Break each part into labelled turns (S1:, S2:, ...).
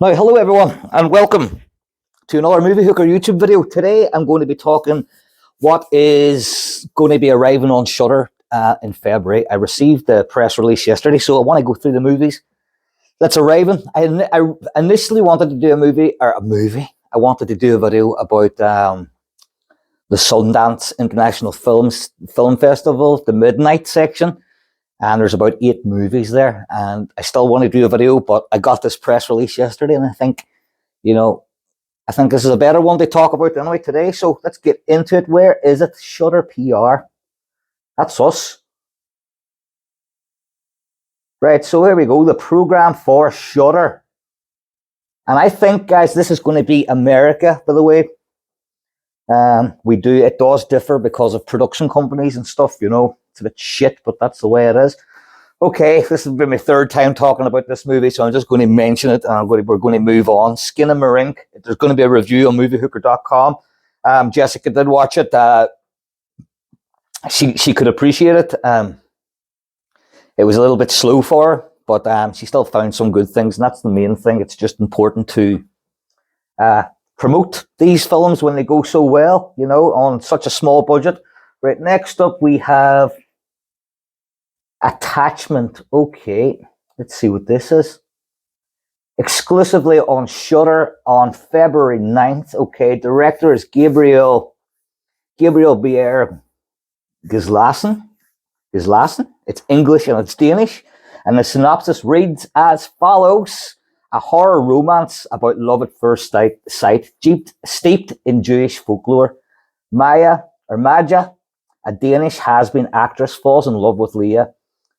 S1: Now, hello everyone, and welcome to another Movie Hooker YouTube video. Today, I'm going to be talking what is going to be arriving on Shudder in February. I received the press release yesterday, so I want to go through the movies that's arriving. I initially wanted to do a movie. I wanted to do a video about the Sundance International Film Festival, the Midnight section. And there's about 8 movies there, and I still want to do a video, but I got this press release yesterday, and I think this is a better one to talk about anyway today. So let's get into it. Where is it? Shudder PR. That's us. Right, so here we go. The program for Shudder. And I think, guys, this is going to be America, by the way. It does differ because of production companies and stuff, It's a bit shit, but that's the way it is. Okay, this has been my 3rd time talking about this movie, so I'm just going to mention it, and we're going to move on. Skin and Marink. There's going to be a review on moviehooker.com. Jessica did watch it. She could appreciate it. It was a little bit slow for her, but she still found some good things, and that's the main thing. It's just important to promote these films when they go so well, on such a small budget. Right, next up we have Attachment. Okay, let's see what this is. Exclusively on Shudder on February 9th. Okay, director is Gabriel Bjerre Gislason. It's English and it's Danish. And the synopsis reads as follows. A horror romance about love at first sight, steeped in Jewish folklore. Maja, a Danish has-been actress, falls in love with Lee,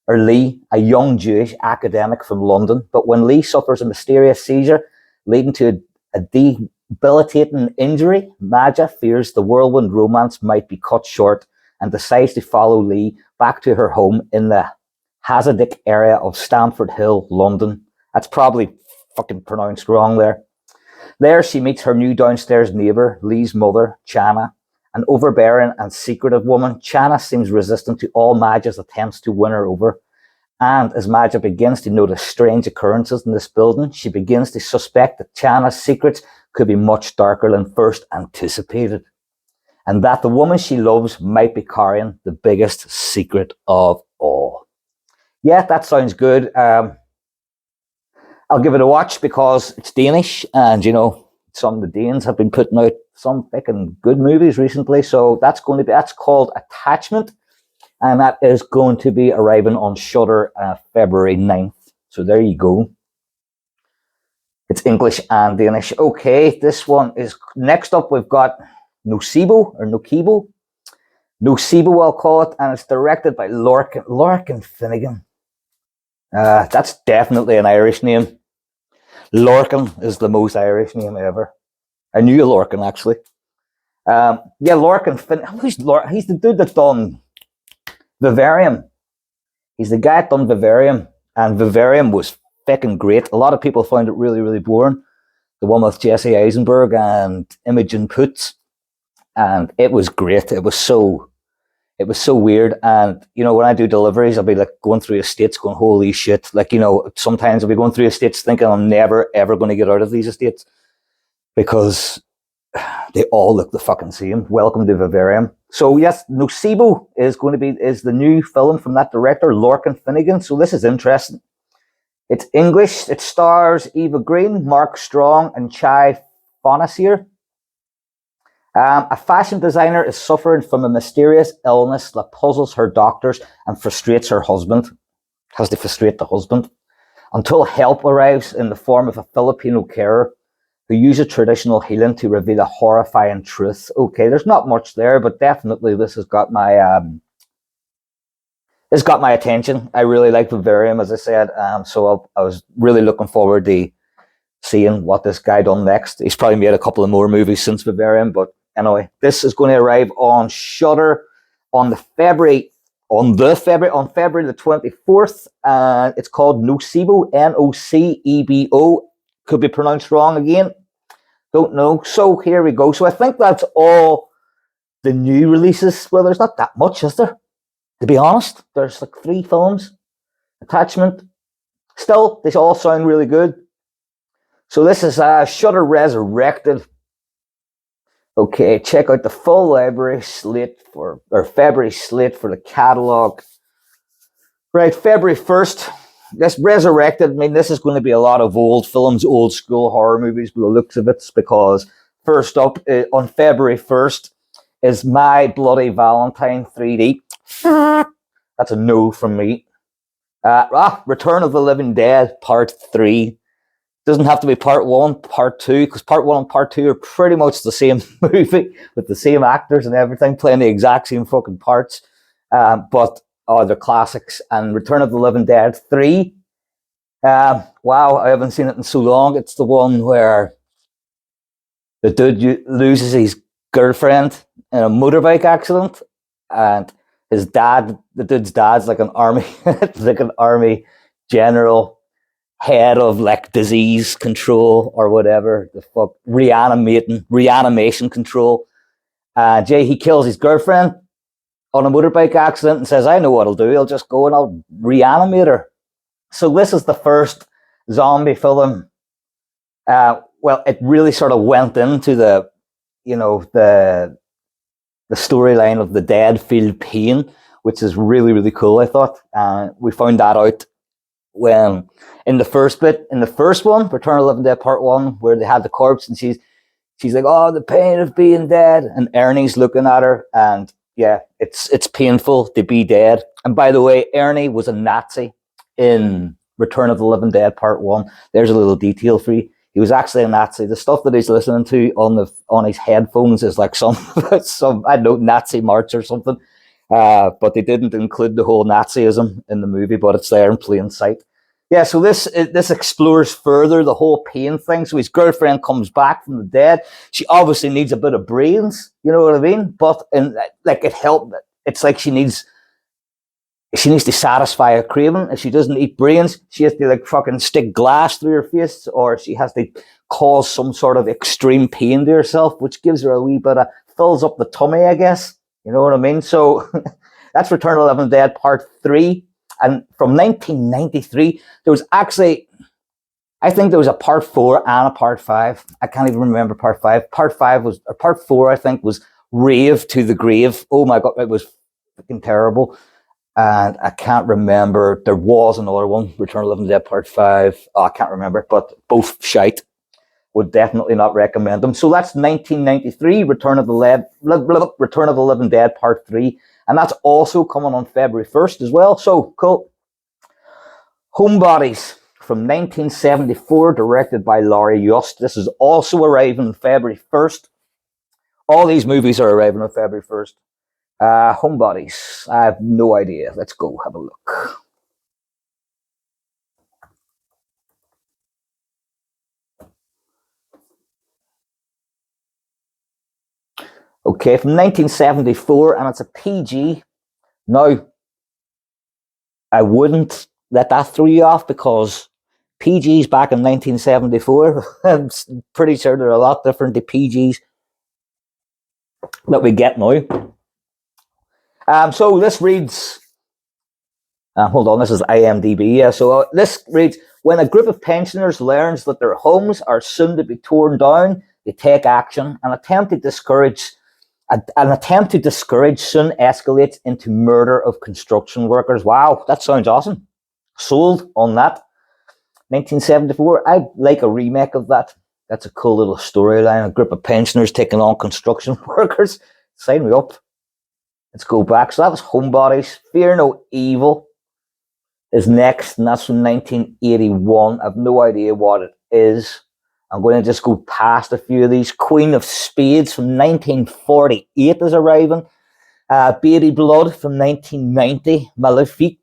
S1: a young Jewish academic from London. But when Lee suffers a mysterious seizure leading to a debilitating injury, Maja fears the whirlwind romance might be cut short and decides to follow Lee back to her home in the Hasidic area of Stamford Hill, London. That's probably fucking pronounced wrong there. There she meets her new downstairs neighbour, Lee's mother, Chana. An overbearing and secretive woman, Chana seems resistant to all Maja's attempts to win her over. And as Maja begins to notice strange occurrences in this building, she begins to suspect that Chana's secrets could be much darker than first anticipated. And that the woman she loves might be carrying the biggest secret of all. Yeah, that sounds good. I'll give it a watch because it's Danish, and some of the Danes have been putting out some fucking good movies recently. So that's called Attachment, and that is going to be arriving on Shudder February 9th. So there you go. It's English and Danish. Okay, this one is next up. We've got Nocebo, I'll call it, and it's directed by Lorcan Finnegan. That's definitely an Irish name. Lorcan is the most Irish name ever. I knew a Lorcan, actually. Lorcan Finnegan. Who's Lorcan? He's the dude that done Vivarium. He's the guy that done Vivarium, and Vivarium was fucking great. A lot of people found it really, really boring. The one with Jesse Eisenberg and Imogen Poots, and it was great. It was so weird. And when I do deliveries, I'll be like going through estates going, holy shit. Sometimes I'll be going through estates thinking I'm never ever going to get out of these estates because they all look the fucking same. Welcome to Vivarium. So yes, Nocebo is the new film from that director, Lorcan Finnegan. So this is interesting. It's English. It stars Eva Green, Mark Strong, and Chai Fonacier. A fashion designer is suffering from a mysterious illness that puzzles her doctors and frustrates her husband. Has to frustrate the husband until help arrives in the form of a Filipino carer who uses traditional healing to reveal a horrifying truth. Okay, there's not much there, but definitely this has got my attention. I really like Vivarium, as I said. So I was really looking forward to seeing what this guy done next. He's probably made a couple of more movies since Vivarium, but anyway, this is going to arrive on Shudder on February the 24th. It's called Nocebo, Nocebo. Could be pronounced wrong again. Don't know. So here we go. So I think that's all the new releases. Well, there's not that much, is there? To be honest, there's like 3 films. Attachment. Still, they all sound really good. So this is Shudder Resurrected. Okay, check out the full library slate or February slate for the catalog. Right, February 1st. This Resurrected, I mean, this is going to be a lot of old films, old school horror movies by the looks of it, because first up on February 1st is My Bloody Valentine 3D. That's a no from me. Return of the Living Dead Part 3. Doesn't have to be Part 1, Part 2, because Part 1 and Part 2 are pretty much the same movie with the same actors and everything, playing the exact same fucking parts. But they're classics. And Return of the Living Dead 3. Wow, I haven't seen it in so long. It's the one where the dude loses his girlfriend in a motorbike accident, and his dad, the dude's dad's like an army, like an army general, head of like disease control or whatever the fuck, reanimation control. Jay, he kills his girlfriend on a motorbike accident and says, "I know what I'll do. I'll just go and I'll reanimate her." So this is the first zombie film. Well, it really sort of went into the storyline of the dead feel pain, which is really, really cool, I thought. We found that out when in the first one, Return of the Living Dead Part 1, where they had the corpse and she's like, "Oh, the pain of being dead," and Ernie's looking at her, and yeah, it's painful to be dead. And by the way, Ernie was a Nazi in Return of the Living Dead Part 1. There's a little detail for you. He was actually a Nazi. The stuff that he's listening to on his headphones is like some I don't know, Nazi march or something. But they didn't include the whole Nazism in the movie, but it's there in plain sight. Yeah, so this explores further the whole pain thing. So his girlfriend comes back from the dead. She obviously needs a bit of brains, you know what I mean? But like it helped. It's like she needs to satisfy a craving. If she doesn't eat brains, she has to like fucking stick glass through her face, or she has to cause some sort of extreme pain to herself, which gives her a wee bit of, fills up the tummy, I guess. You know what I mean? So that's Return of the Living Dead Part 3. And from 1993, there was actually, I think there was a Part 4 and a Part 5. I can't even remember Part 5. Part 4, I think, was Rave to the Grave. Oh my God, it was fucking terrible. And I can't remember. There was another one, Return of the Living Dead Part 5. Oh, I can't remember, but both shite. Would definitely not recommend them. So that's 1993, Return of the Living Dead Part 3. And that's also coming on February 1st as well. So cool. Homebodies from 1974, directed by Laurie Yost. This is also arriving on February 1st. All these movies are arriving on February 1st. Homebodies. I have no idea. Let's go have a look. Okay, from 1974, and it's a PG. Now, I wouldn't let that throw you off, because PGs back in 1974, I'm pretty sure they're a lot different to PGs that we get now. So this reads, hold on, this is IMDb. Yeah, so this reads, when a group of pensioners learns that their homes are soon to be torn down, they take action. An attempt to discourage soon escalates into murder of construction workers. Wow, that sounds awesome. Sold on that. 1974. I'd like a remake of that. That's a cool little storyline. A group of pensioners taking on construction workers. Sign me up. Let's go back. So that was Homebodies. Fear No Evil is next, and that's from 1981. I've no idea what it is. I'm going to just go past a few of these. Queen of Spades from 1948 is arriving. Baby Blood from 1990. Malefique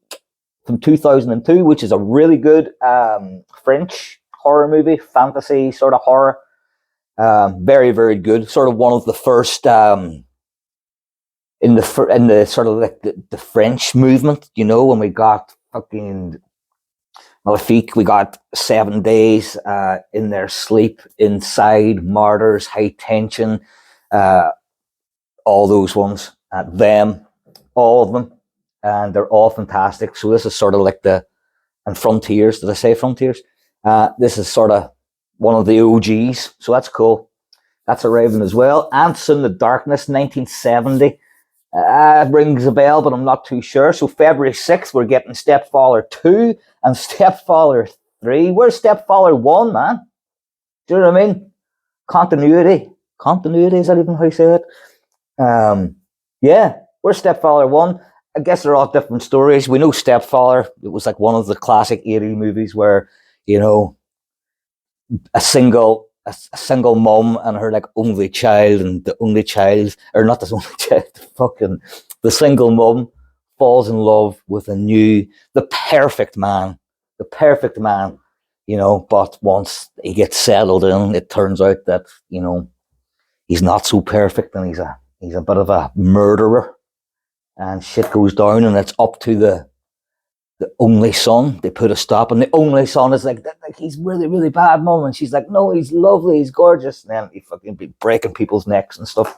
S1: from 2002, which is a really good French horror movie, fantasy sort of horror. Very, very good. Sort of one of the first in the sort of like the French movement, you know, when we got fucking Malefique, we got 7 Days, In Their Sleep, Inside, Martyrs, High Tension, all those ones, them, all of them, and they're all fantastic. So this is sort of like and Frontiers. Did I say Frontiers? This is sort of one of the OGs. So that's cool. That's arriving as well. Ants in the Darkness, 1970. It rings a bell, but I'm not too sure. So February 6th, we're getting Stepfather 2 and Stepfather 3. Where's Stepfather 1, man? Do you know what I mean? Continuity. Continuity, is that even how you say it? Yeah, where's Stepfather 1? I guess they're all different stories. We know Stepfather. It was like one of the classic 80s movies where, you know, a single mom and her like only child, and the only child, or not the only child, the single mom falls in love with the perfect man, you know, but once he gets settled in, it turns out that, you know, he's not so perfect, and he's a bit of a murderer, and shit goes down, and it's up to the only son. They put a stop, and the only son is like he's really, really bad, mom, and she's like, no, he's lovely, he's gorgeous, and then he fucking be breaking people's necks and stuff.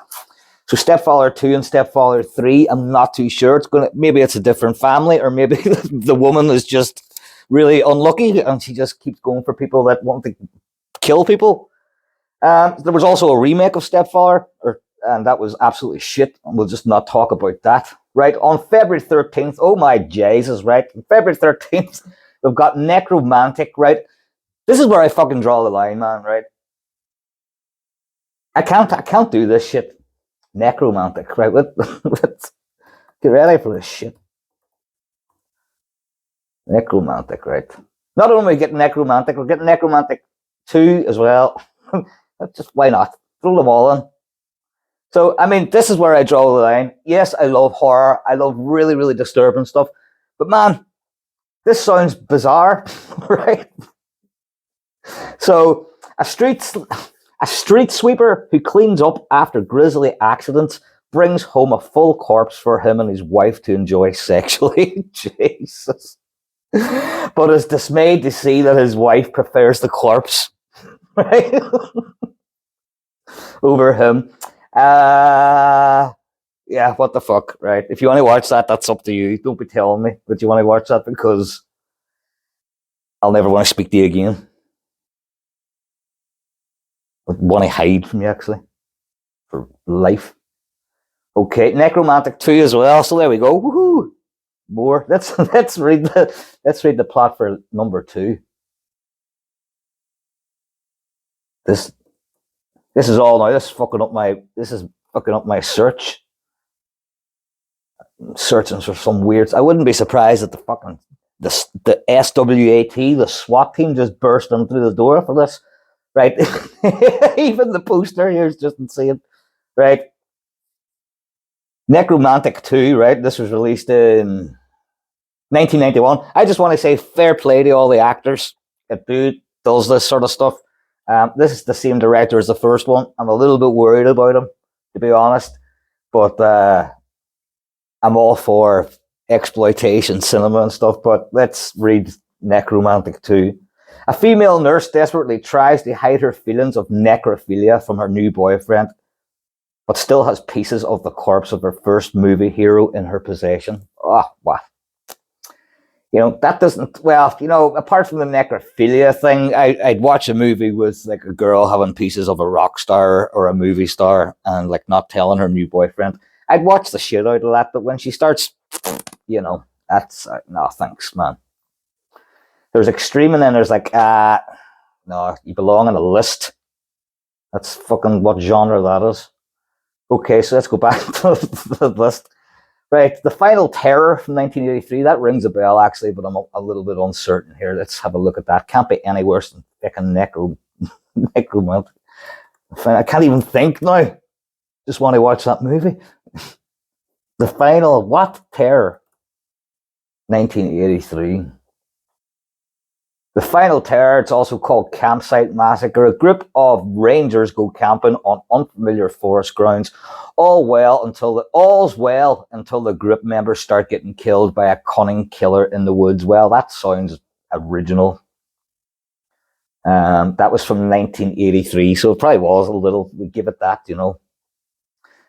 S1: So Stepfather 2 and Stepfather 3, I'm not too sure. Maybe it's a different family, or maybe the woman is just really unlucky and she just keeps going for people that want to kill people. There was also a remake of Stepfather, and that was absolutely shit, and we'll just not talk about that. Right, on February 13th, oh my Jesus, right? On February 13th, we've got Necromantic, right? This is where I fucking draw the line, man, right? I can't do this shit. Necromantic, right? Let's get ready for this shit. Necromantic, right? Not only are we getting Necromantic, we're getting Necromantic 2 as well. Just why not? Throw them all in. So, I mean, this is where I draw the line. Yes, I love horror. I love really, really disturbing stuff. But man, this sounds bizarre, right? So, a street sweeper who cleans up after grisly accidents brings home a full corpse for him and his wife to enjoy sexually. Jesus. But is dismayed to see that his wife prefers the corpse, right? Over him. Yeah, what the fuck, right? If you want to watch that, that's up to you. Don't be telling me that you want to watch that, because I'll never want to speak to you again. I want to hide from you, actually, for life. Okay, Necromantic 2 as well. So there we go. Woohoo! More. Let's read the plot for number 2. This is all now. This is fucking up my search. I'm searching for some weirds. I wouldn't be surprised that the SWAT, the SWAT team, just burst in through the door for this. Right? Even the poster here is just insane. Right? Necromantic 2, right? This was released in 1991. I just want to say fair play to all the actors that does this sort of stuff. This is the same director as the first one. I'm a little bit worried about him, to be honest. But I'm all for exploitation cinema and stuff. But let's read Necromantic 2. A female nurse desperately tries to hide her feelings of necrophilia from her new boyfriend, but still has pieces of the corpse of her first movie hero in her possession. Oh, what? You know, that doesn't, well, you know, apart from the necrophilia thing, I'd watch a movie with like a girl having pieces of a rock star or a movie star and like not telling her new boyfriend. I'd watch the shit out of that, but when she starts, you know, that's, no, thanks, man. There's extreme, and then there's like, no, you belong on a list. That's fucking what genre that is. Okay, so let's go back to the list. Right, The Final Terror from 1983. That rings a bell, actually, but I'm a little bit uncertain here. Let's have a look at that. Can't be any worse than fucking Necromantic. I can't even think now. Just want to watch that movie. The Final Terror? 1983. The Final Terror, it's also called Campsite Massacre. A group of rangers go camping on unfamiliar forest grounds. All's well until the group members start getting killed by a cunning killer in the woods. Well, that sounds original. That was from 1983, so it probably was a little, we give it that, you know.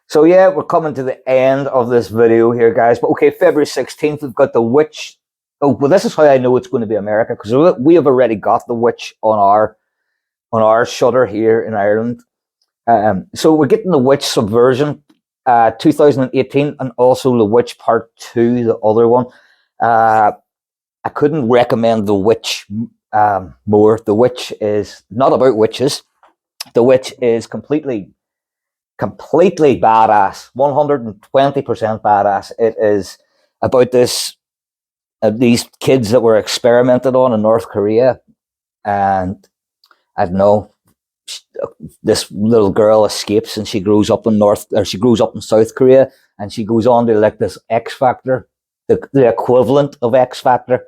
S1: So yeah, we're coming to the end of this video here, guys. But okay, February 16th, we've got The Witch. Oh, well, this is how I know it's going to be America, because we have already got The Witch on on our Shudder here in Ireland. So we're getting The Witch Subversion 2018, and also The Witch Part 2, the other one. I couldn't recommend The Witch more. The Witch is not about witches. The Witch is completely badass, 120% badass. It is about these kids that were experimented on in North Korea, and I don't know, this little girl escapes and she grows up in South Korea, and she goes on to like this X Factor, the equivalent of X Factor,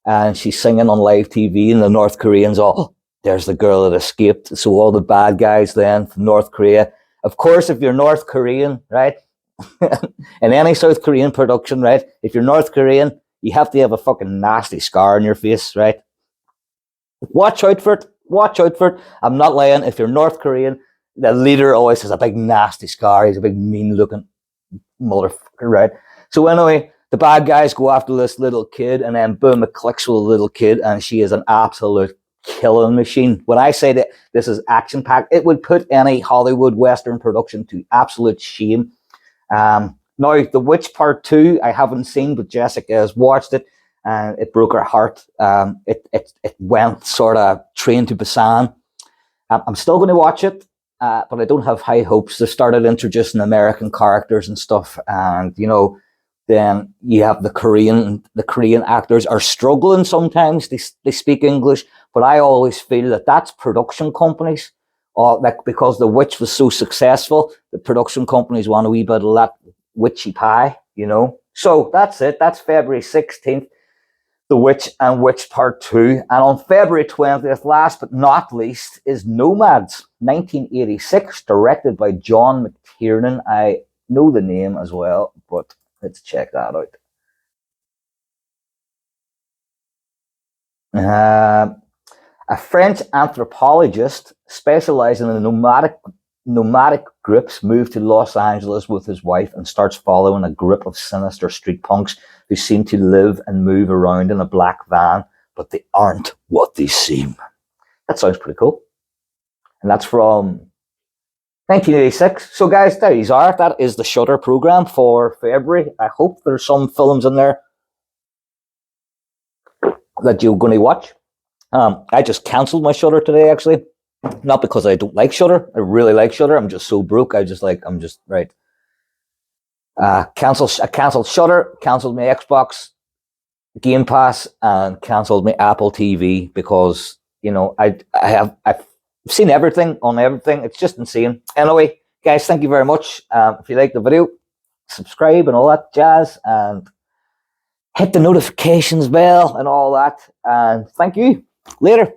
S1: and she's singing on live TV, and the North Koreans all, there's the girl that escaped. So all the bad guys then from North Korea. Of course, if you're North Korean, right, in any South Korean production, right, if you're North Korean, you have to have a fucking nasty scar on your face, right? Watch out for it. Watch out for it. I'm not lying. If you're North Korean, the leader always has a big nasty scar. He's a big mean looking motherfucker, right? So anyway, the bad guys go after this little kid, and then boom, it clicks with the little kid, and she is an absolute killing machine. When I say that this is action packed, it would put any Hollywood Western production to absolute shame. Now, The Witch Part 2, I haven't seen, but Jessica has watched it, and it broke her heart. It went sort of Train to Busan. I'm still going to watch it, but I don't have high hopes. They started introducing American characters and stuff, and then you have the Korean actors are struggling sometimes. They speak English, but I always feel that that's production companies. Like, because The Witch was so successful, the production companies want a wee bit of that witchy pie, So that's it. That's February 16th, The Witch and Witch Part 2. And on February 20th, last but not least, is Nomads, 1986, directed by John McTiernan. I know the name as well, but let's check that out. A French anthropologist specializing in nomadic groups moved to Los Angeles with his wife and starts following a group of sinister street punks who seem to live and move around in a black van, but they aren't what they seem. That sounds pretty cool. And that's from 1986. So guys, there you are. That is the Shudder program for February. I hope there's some films in there that you're going to watch. I just cancelled my Shudder today, actually. Not because I don't like Shudder. I really like Shudder. I'm just so broke. I cancelled Shudder, cancelled my Xbox Game Pass, and cancelled my Apple TV because I've seen everything on everything. It's just insane. Anyway, guys, thank you very much. If you like the video, subscribe and all that jazz, and hit the notifications bell and all that. And thank you. Later.